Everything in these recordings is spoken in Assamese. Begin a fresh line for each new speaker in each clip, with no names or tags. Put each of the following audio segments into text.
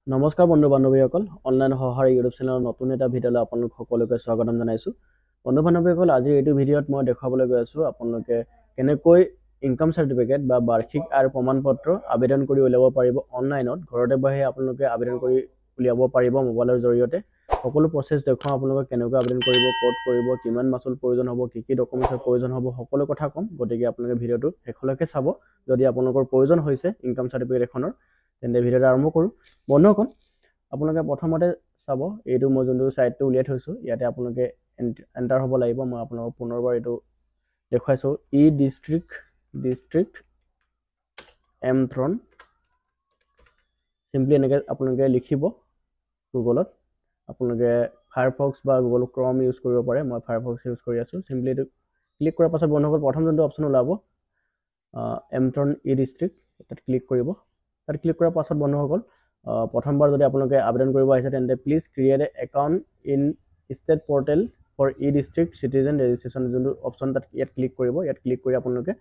নমস্কাৰ বন্ধু বান্ধৱীসকল অনলাইন সহায় ইউটিউব চেনেলৰ নতুন এটা ভিডিঅ'লৈ আপোনালোক সকলোকে স্বাগতম জনাইছোঁ। বন্ধু বান্ধৱীসকল আজিৰ এইটো ভিডিঅ'ত মই দেখুৱাবলৈ গৈ আছোঁ আপোনালোকে কেনেকৈ ইনকাম চাৰ্টিফিকেট বা বাৰ্ষিক আয় প্ৰমাণপত্ৰ আবেদন কৰি উলিয়াব পাৰিব অনলাইনত ঘৰতে বহি আপোনালোকে আবেদন কৰি উলিয়াব পাৰিব মোবাইলৰ জৰিয়তে। সকলো প্ৰচেছ দেখুৱাম আপোনালোকে কেনেকৈ আবেদন কৰিব, ক'ত কৰিব, কিমান মাচুল প্ৰয়োজন হ'ব, কি কি ডকুমেণ্টছৰ প্ৰয়োজন হ'ব সকলো কথা ক'ম। গতিকে আপোনালোকে ভিডিঅ'টো শেষলৈকে চাব। যদি আপোনালোকৰ প্ৰয়োজন হৈছে ইনকাম চাৰ্টিফিকেট এখনৰ তেন্তে ভিডিঅ'টো আৰম্ভ কৰোঁ। বন্ধুসকল আপোনালোকে প্ৰথমতে চাব এইটো মই যোনটো সাইটটো উলিয়াই থৈছোঁ ইয়াতে আপোনালোকে এণ্টাৰ হ'ব লাগিব। মই আপোনালোকক পুনৰবাৰ এইটো দেখুৱাইছোঁ ই ডিষ্ট্ৰিক্ট এমথ্ৰন চিম্পলি এনেকৈ আপোনালোকে লিখিব গুগলত। আপোনালোকে ফায়াৰফক্স বা গুগল ক্ৰম ইউজ কৰিব পাৰে। মই ফায়াৰফক্স ইউজ কৰি আছোঁ। চিম্পলি এইটো ক্লিক কৰাৰ পাছত বন্ধুসকল প্ৰথম যোনটো অপশ্যন ওলাব এমথ্ৰন ই ডিষ্ট্ৰিক্ট তাত ক্লিক কৰিব। তাত ক্লিক কৰাৰ পাছত বন্ধুসকল প্ৰথমবাৰ যদি আপোনালোকে আবেদন কৰিব আহিছে তেন্তে please create a account in state portal for e district citizen registration যোনটো অপশ্যন তাত ইয়াত ক্লিক কৰিব। ইয়াত ক্লিক কৰি আপোনালোকে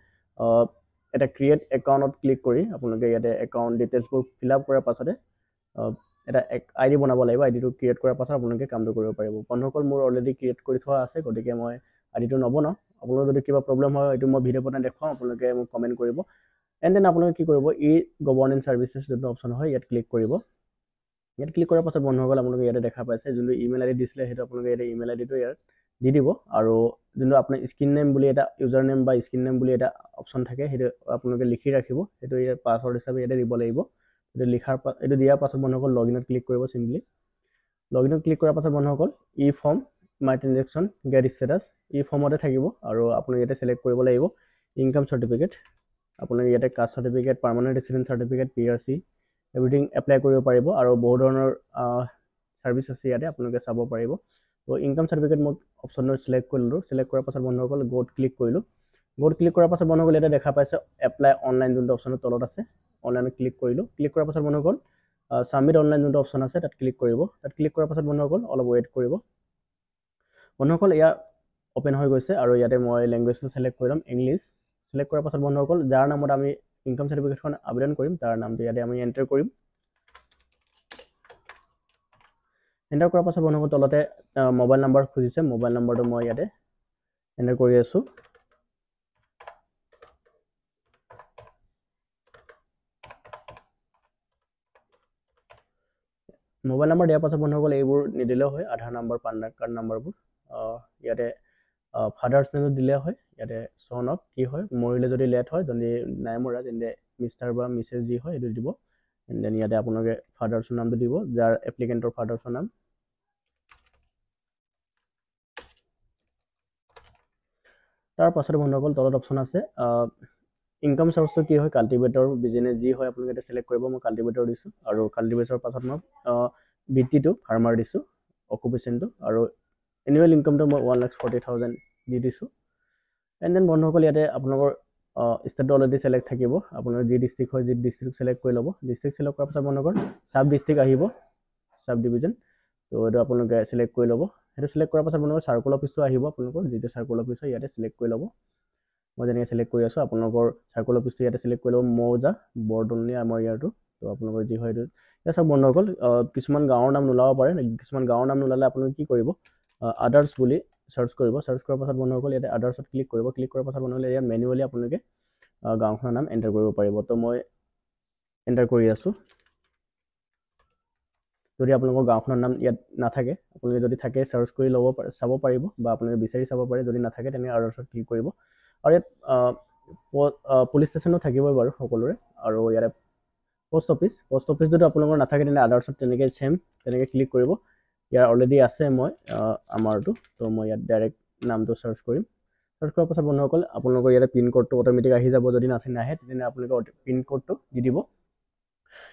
এটা ক্ৰিয়েট একাউণ্টত ক্লিক কৰি আপোনালোকে ইয়াতে একাউণ্ট ডিটেইলছবোৰ ফিল আপ কৰাৰ পাছতে এটা আই ডি বনাব লাগিব। আই ডিটো ক্ৰিয়েট কৰাৰ পাছত আপোনালোকে কামটো কৰিব পাৰিব। বন্ধুসকল মোৰ অলৰেডি ক্ৰিয়েট কৰি থোৱা আছে, গতিকে মই আই ডিটো নবনাওঁ। আপোনালোকৰ যদি কিবা প্ৰব্লেম হয় এইটো মই ভিডিঅ' বনাই দেখুৱাম, আপোনালোকে মোক কমেণ্ট কৰিব। এণ্ড দেন আপোনালোকে কি কৰিব ই গভৰ্নেন্স ছাৰ্ভিচেছ যোনটো অপশ্যন হয় ইয়াত ক্লিক কৰিব। ইয়াত ক্লিক কৰাৰ পাছত বন্ধুসকল আপোনালোকে ইয়াতে দেখা পাইছে যোনটো ইমেইল আই ডি দিছিলে সেইটো আপোনালোকে ইয়াতে ইমেইল আই ডিটো ইয়াত দি দিব। আৰু যোনটো আপোনাৰ স্ক্ৰীন নেম বুলি এটা ইউজাৰ নেম বা স্ক্ৰীন নেম বুলি এটা অপশ্যন থাকে সেইটো আপোনালোকে লিখি ৰাখিব। সেইটো ইয়াত পাছৱৰ্ড হিচাপে ইয়াতে দিব লাগিব। এইটো দিয়াৰ পাছত বন্ধুসকল লগ ইনত ক্লিক কৰিব। চিম্পলি লগ ইনত ক্লিক কৰাৰ পাছত বন্ধুসকল ই ফৰ্ম মাই ট্ৰেনজেকশ্যন গেট ষ্টেটাছ ই ফৰ্মতে থাকিব। আৰু আপুনি ইয়াতে চিলেক্ট কৰিব লাগিব ইনকাম চাৰ্টিফিকেট। আপোনালোকে ইয়াতে caste certificate, permanent resident certificate, PRC everything apply কৰিব পাৰিব। আৰু বহু ধৰণৰ ছাৰ্ভিচ আছে ইয়াতে আপোনালোকে চাব পাৰিব। তো ইনকাম চাৰ্টিফিকেট মই অপশ্যনটো চিলেক্ট কৰিলোঁ। চিলেক্ট কৰাৰ পাছত বন্ধুসকল গ'ত ক্লিক কৰিলোঁ। গ'ত ক্লিক কৰাৰ পাছত বন্ধুসকল ইয়াতে দেখা পাইছে এপ্লাই অনলাইন যোনটো অপশ্যনৰ তলত আছে অনলাইনত ক্লিক কৰিলোঁ। ক্লিক কৰাৰ পাছত বন্ধুসকল ছাবমিট অনলাইন যোনটো অপশ্যন আছে তাত ক্লিক কৰিব। তাত ক্লিক কৰাৰ পাছত বন্ধুসকল অলপ ৱেইট কৰিব। বন্ধুসকল ইয়াত অ'পেন হৈ গৈছে আৰু ইয়াতে মই লেংগুৱেজটো চিলেক্ট কৰি ল'ম ইংলিছ। চিলেক্ট কৰাৰ পাছত বন্ধুসকল যাৰ নামত আমি ইনকাম চাৰ্টিফিকেটখন আবেদন কৰিম তাৰ নামটো ইয়াতে আমি এণ্টাৰ কৰিম। এণ্টাৰ কৰাৰ পাছত বন্ধুসকল তলতে মোবাইল নাম্বাৰ খুজিছে। মোবাইল নাম্বাৰটো মই ইয়াতে এণ্টাৰ কৰি আছোঁ। মোবাইল নাম্বাৰ দিয়াৰ পাছত বন্ধুসকল এইবোৰ নিদিলেও হয়, আধাৰ নাম্বাৰ, পান কাৰ্ড নাম্বাৰবোৰ ইয়াতে ফাদাৰ্ছ নেমটো দিলে হয়। ইয়াতে চন অফ কি হয়, মৰিলে যদি লেট হয়, যদি নাই মৰা তেন্তে মিষ্টাৰ বা মিছেছ যি হয় সেইটো দিব। দেন ইয়াতে আপোনালোকে ফাদাৰ্ছৰ নামটো দিব, যাৰ এপ্লিকেণ্টৰ ফাদাৰ্ছৰ নাম। তাৰ পাছতে বন্ধুসকল তলত অপশ্যন আছে ইনকাম চ'ৰ্চটো কি হয়, কাল্টিভেটৰ বিজনেছ যি হয় আপোনালোকে এতিয়া চিলেক্ট কৰিব। মই কাল্টিভেটৰ দিছোঁ আৰু কাল্টিভেটৰ পাছত মই বৃত্তিটো ফাৰ্মাৰ দিছোঁ, অকুপেশ্যনটো, আৰু এনুৱেল ইনকামটো মই 1,40,000 দি দিছোঁ। এণ্ড দেন বন্ধুসকল ইয়াতে আপোনালোকৰ ষ্টেটটো অলৰেডি চিলেক্ট থাকিব। আপোনালোকৰ যি ডিষ্ট্ৰিক্ট হয় যি ডিষ্ট্ৰিক্ট চিলেক্ট কৰি ল'ব। ডিষ্ট্ৰিক্ট চিলেক্ট কৰাৰ পাছত বন্ধুসকল চাব ডিষ্ট্ৰিক্ট আহিব, চাব ডিভিজন। তো এইটো আপোনালোকে চিলেক্ট কৰি ল'ব। সেইটো চিলেক্ট কৰাৰ পাছত বন্ধুসকল চাৰ্কুল অফিচটো আহিব। আপোনালোকৰ যিটো চাৰ্কুল অফিচ হয় ইয়াতে চিলেক্ট কৰি ল'ব। মই যেনেকৈ চিলেক্ট কৰি আছোঁ আপোনালোকৰ চাৰ্কুল অফিচটো ইয়াতে চিলেক্ট কৰি ল'ব। মৌজা বৰদলনি আমাৰ ইয়াৰটো। তো আপোনালোকৰ যি হয় এইটো ইয়াত চাওক বন্ধুসকল কিছুমান গাঁৱৰ নাম নোলাব পাৰে। কিছুমান গাঁৱৰ নাম নোলালে আপোনালোকে কি কৰিব আদাৰ্ছ বুলি চাৰ্চ কৰিব। চাৰ্চ কৰাৰ পাছত বন্ধুসকল ইয়াতে আদাৰ্ছত ক্লিক কৰিব। ক্লিক কৰাৰ পাছত বন্ধুসকল ইয়াত মেনুৱেলি আপোনালোকে গাঁওখনৰ নাম এণ্টাৰ কৰিব পাৰিব। তো মই এণ্টাৰ কৰি আছোঁ। যদি আপোনালোকৰ গাঁওখনৰ নাম ইয়াত নাথাকে, আপোনালোকে যদি থাকে চাৰ্চ কৰি ল'ব পাৰে, চাব পাৰিব, বা আপোনালোকে বিচাৰি চাব পাৰে। যদি নাথাকে তেনে আদাৰ্ছত ক্লিক কৰিব। আৰু ইয়াত পুলিচ ষ্টেচনো থাকিবই বাৰু সকলোৰে। আৰু ইয়াতে পোষ্ট অফিচ যদি আপোনালোকৰ নাথাকে তেনে আদাৰ্ছত তেনেকৈ তেনেকৈ ক্লিক কৰিব। ইয়াৰ অলৰেডি আছে মই আমাৰটো, তো মই ইয়াত ডাইৰেক্ট নামটো চাৰ্চ কৰিম। চাৰ্চ কৰাৰ পাছত বন্ধুসকল আপোনালোকৰ ইয়াতে পিন কোডটো অট'মেটিক আহি যাব। যদি নাহে তেতিয়াহ'লে আপোনালোকে পিন কোডটো দি দিব।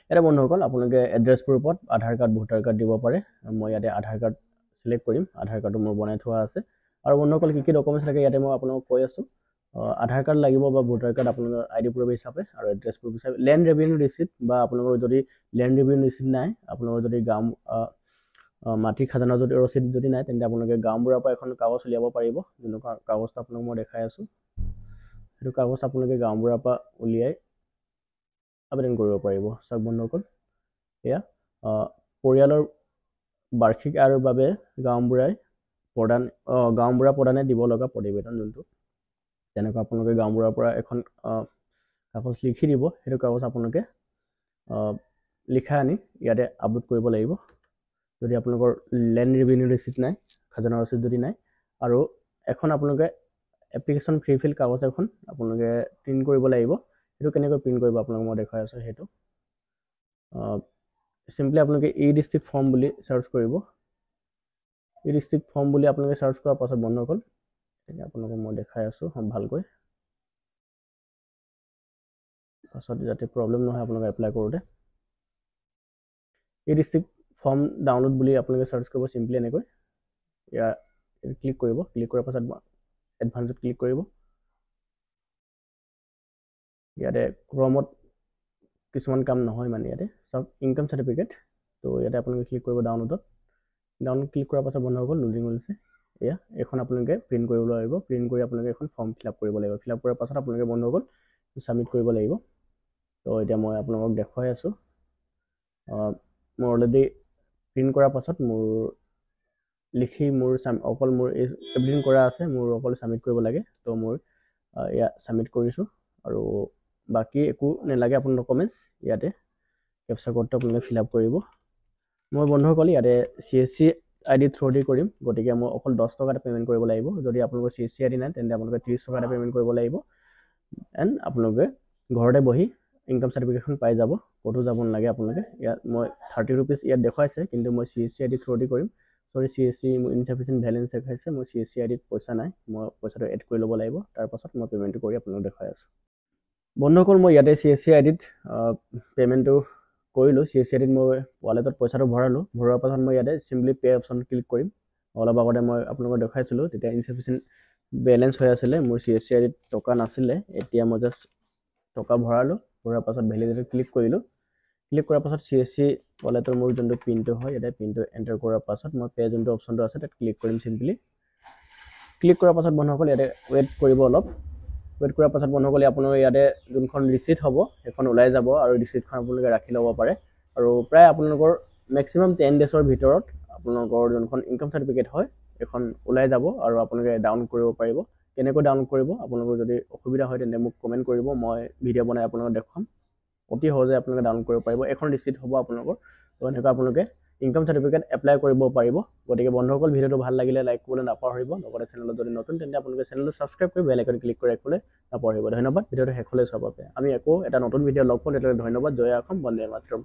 ইয়াতে বন্ধুসকল আপোনালোকে এড্ৰেছ প্ৰুফত আধাৰ কাৰ্ড, ভোটাৰ কাৰ্ড দিব পাৰে। মই ইয়াতে আধাৰ কাৰ্ড চিলেক্ট কৰিম। আধাৰ কাৰ্ডটো মোৰ বনাই থোৱা আছে। আৰু বন্ধুসকল কি কি ডকুমেণ্টছ লাগে ইয়াতে মই আপোনালোকক কৈ আছোঁ। আধাৰ কাৰ্ড লাগিব বা ভোটাৰ কাৰ্ড আপোনালোকৰ ID প্ৰুফ হিচাপে, আৰু এড্ৰেছ প্ৰুফ হিচাপে লেণ্ড ৰেভিনিউ ৰিচিপ্ট, বা আপোনালোকৰ যদি লেণ্ড ৰেভিনিউ ৰিচিপ্ট নাই, আপোনালোকৰ যদি মাটি খাজানা যদি ৰচিদ যদি নাই তেন্তে আপোনালোকে গাঁওবুঢ়াৰ পৰা এখন কাগজ উলিয়াব পাৰিব। যোনটো কাগজটো আপোনালোক মই দেখাই আছোঁ, সেইটো কাগজ আপোনালোকে গাঁওবুঢ়াৰ পৰা উলিয়াই আবেদন কৰিব পাৰিব। চাওক বন্ধুসকল এয়া পৰিয়ালৰ বাৰ্ষিক আয়ৰ বাবে গাঁওবুঢ়া প্ৰধানে দিব লগা প্ৰতিবেদন যোনটো যেনেকৈ আপোনালোকে গাঁওবুঢ়াৰ পৰা এখন কাগজ লিখি দিব সেইটো কাগজ আপোনালোকে লিখা আনি ইয়াতে আপলোড কৰিব লাগিব যদি আপোনালোকৰ লেণ্ড ৰেভিনিউ ৰিচিপ্ট নাই খাজনা ৰচিদ যদি নাই আৰু এখন আপোনালোকে এপ্লিকেশ্যন ফ্ৰী ফিল কাগজ এখন আপোনালোকে প্ৰিণ্ট কৰিব লাগিব সেইটো কেনেকৈ প্ৰিণ্ট কৰিব আপোনালোক মই দেখাই আছোঁ সেইটো চিম্পলি আপোনালোকে ই ডিষ্ট্ৰিক্ট ফৰ্ম বুলি চাৰ্চ কৰিব ই ডিষ্ট্ৰিক্ট ফৰ্ম বুলি আপোনালোকে চাৰ্চ কৰাৰ পাছত বন্ধুসকল আপোনালোকক মই দেখাই আছোঁ ভালকৈ পাছত যাতে প্ৰব্লেম নহয় আপোনালোকে এপ্লাই কৰোঁতে ই ডিষ্ট্ৰিক্ট ফৰ্ম ডাউনলোড বুলি আপোনালোকে চাৰ্চ কৰিব চিম্পলি এনেকৈ ইয়াত ক্লিক কৰিব ক্লিক কৰাৰ পাছত এডভান্সত ক্লিক কৰিব ইয়াতে ক্ৰমত কিছুমান কাম নহয় মানে ইয়াতে সব ইনকাম সাৰ্টিফিকেট তো ইয়াতে আপোনালোকে ক্লিক কৰিব ডাউনলোডত ডাউনলোড ক্লিক কৰাৰ পাছত বন্ধ হৈ গ'ল লোডিং হৈছে এয়া এখন আপোনালোকে প্ৰিণ্ট কৰিব লাগিব প্ৰিণ্ট কৰি আপোনালোকে এখন ফৰ্ম ফিল আপ কৰিব লাগিব ফিল আপ কৰাৰ পাছত আপোনালোকে বন্ধ হৈ গ'ল সাবমিট কৰিব লাগিব তো এতিয়া মই আপোনালোকক দেখুৱাই আছোঁ মই অলৰেডি প্ৰিণ্ট কৰাৰ পাছত মোৰ লিখি মোৰ অকল মোৰ এভৰিথিং কৰা আছে মোৰ অকল সাবমিট কৰিব লাগে তো মোৰ ইয়া সাবমিট কৰিছোঁ আৰু বাকি একো নেলাগে আপোনাৰ ডকুমেণ্টছ ইয়াতে কেপচা কোডটো আপোনালোকে ফিল আপ কৰিব মই বন্ধুসকল ইয়াতে CSC ID থ্ৰুদি কৰিম গতিকে মই অকল 10 টকা এটা পেমেন্ট কৰিব লাগিব যদি আপোনালোকৰ CSC ID নাই তেন্তে আপোনালোকে 30 টকা এটা পেমেন্ট কৰিব লাগিব এণ্ড আপোনালোকে ঘৰতে বহি ইনকাম সাৰ্টিফিকেটখন পাই যাব ক'তো যাব নালাগে আপোনালোকে ইয়াত মই 30 रुपीस ইয়াত দেখাইছে কিন্তু মই CSC ID থ্ৰুদি কৰিম সৰি CSC ইনসাফিচিয়েন্ট বেলেন্স দেখাইছে মই CSC ID পইচা নাই মই পইচাটো এড কৰি ল'ব লাগিব তাৰ পাছত মই পেমেন্টটো কৰি আপোনালোকক দেখাই আছোঁ বন্ধুসকল মই ইয়াতে CSC ID পেমেন্টটো কৰিলোঁ CSC ID মই ৱালেটত পইচাটো ভৰালোঁ ভৰোৱাৰ পাছত মই ইয়াতে সিম্পলি পে অপশ্যন ক্লিক কৰিম অলপ আগতে মই আপোনালোকক দেখাইছিলোঁ তেতিয়া ইনসাফিচিয়েন্ট বেলেন্স হৈ আছিলে মোৰ CSC ID টকা নাছিলে এতিয়া মই জাস্ট টকা ভৰালোঁ ভৰাৰ পাছত ভ্যালিডেটত ক্লিক কৰিলোঁ ক্লিক কৰাৰ পাছত CSC ৱালেটৰ মোৰ যোনটো পিনটো হয় এটা পিনটো এন্টাৰ কৰাৰ পাছত মই পে যোনটো অপশ্যনটো আছে তাত ক্লিক কৰিম সিম্পলি ক্লিক কৰাৰ পাছত বন্ধুসকল ইয়াতে ওয়েট কৰিব অলপ ওয়েট কৰাৰ পাছত বন্ধুসকল আপোনালোকে ইয়াতে যোনখন ৰিসিট হ'ব এখন ওলাই যাব আৰু ৰিসিটখন আপোনালোকে ৰাখি ল'ব পাৰে আৰু প্ৰায় আপোনালোকৰ ম্যাক্সিমাম 10 ডেছৰ ভিতৰত আপোনালোকৰ যোনখন ইনকাম সাৰ্টিফিকেট হয় এখন ওলাই যাব আৰু আপোনালোকে ডাউনলোড কৰিব পাৰিব কেনেকৈ ডাউনলোড কৰিব আপোনালোকৰ যদি অসুবিধা হয় তেন্তে মোক কমেন্ট কৰিব মই ভিডিও বনাই আপোনালোকক দেখাম অতি সহজে আপোনালোকে ডাউনলোড কৰিব পাৰিব এখন ৰিসিট হ'ব আপোনালোকৰ তো এনেকৈ আপোনালোকে ইনকাম সাৰ্টিফিকেট এপ্লাই কৰিব পাৰিব গতিকে বন্ধুসকল ভিডিওটো ভাল লাগিলে লাইক কৰিবলৈ নাপাহৰিব লগতে চেনেলত যদি নতুন তেন্তে আপোনালোকে চেনেলটো সাবস্ক্ৰাইব কৰি বেল আইকন ক্লিক কৰি ৰাখিবলৈ নাপাহৰিব ধন্যবাদ ভিডিওটো শেষলৈ চাবৰ বাবে আমি আকৌ এটা নতুন ভিডিও লগ পাম তেতিয়ালৈ ধন্যবাদ জয় অসম বন্দে মাতৰম